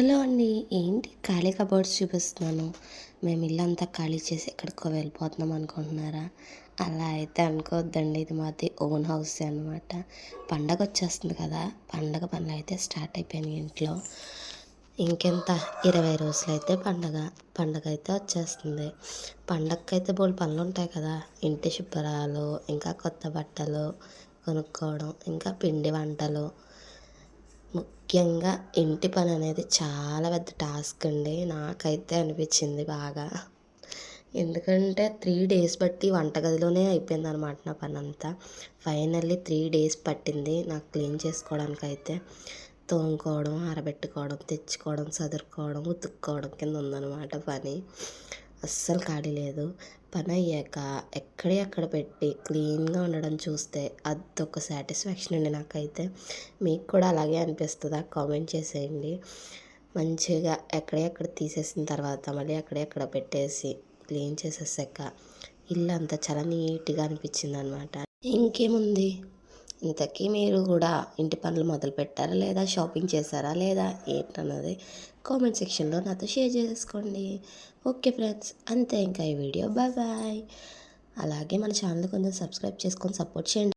Hello అండి. ఏంటి ఖాళీ కబోర్డ్స్ చూపిస్తున్నాను. మేము ఇల్లంతా ఖాళీ చేసి ఎక్కడికో వెళ్ళిపోతున్నాం అనుకుంటున్నారా? అలా అయితే అనుకోవద్దండి. ఇది మాది ఓన్ హౌసే అనమాట. పండగొచ్చేస్తుంది కదా! పండగ పనులైతే స్టార్ట్ అయిపోయినాయి ఇంట్లో. ఇంకెంత 20 రోజులైతే పండగైతే వచ్చేస్తుంది. పండగకైతే బోలెడు పనులుంటాయి కదా! ఇంటి శుభ్రాలు, ఇంకా కొత్త బట్టలు కొనుక్కోవడం, ఇంకా పిండి వంటలు. ముఖ్యంగా ఇంటి పని అనేది చాలా పెద్ద టాస్క్ అండి. నాకైతే అనిపించింది బాగా. ఎందుకంటే 3 డేస్ బట్టి వంటగదిలోనే అయిపోయిందనమాట నా పనంతా. ఫైనల్లీ 3 డేస్ పట్టింది నాకు క్లీన్ చేసుకోవడానికైతే. తోముకోవడం, ఆరబెట్టుకోవడం, తెచ్చుకోవడం, సదురుకోవడం, ఉతుక్కోవడం కింద ఉందనమాట పని. అస్సలు ఖాళీ లేదు. పనయ్యాక ఎక్కడియి అక్కడ పెట్టి క్లీన్‌గా ఉండడం చూస్తే అదొక సాటిస్ఫాక్షన్ అండి నాకైతే. మీకు కూడా అలాగే అనిపిస్తదా? కామెంట్ చేసేయండి. మంచిగా ఎక్కడియి అక్కడ తీసేసిన తర్వాత మళ్ళీ అక్కడియి అక్కడ పెట్టేసి క్లీన్ చేసేసాక ఇల్లంతా చాలా నీట్‌గా అనిపించిందనమాట. ఇంకేముంది, ఇంతకీ మీరు కూడా ఇంటి పనులు మొదలుపెట్టారా లేదా? షాపింగ్ చేశారా లేదా? ఏంటన్నది కామెంట్ సెక్షన్‌లో నాతో షేర్ చేసేసుకోండి. ఓకే ఫ్రెండ్స్, అంతే ఇంకా ఈ వీడియో. Bye bye. అలాగే మన ఛానల్ కొంచెం సబ్స్క్రైబ్ చేసుకొని సపోర్ట్ చేయండి.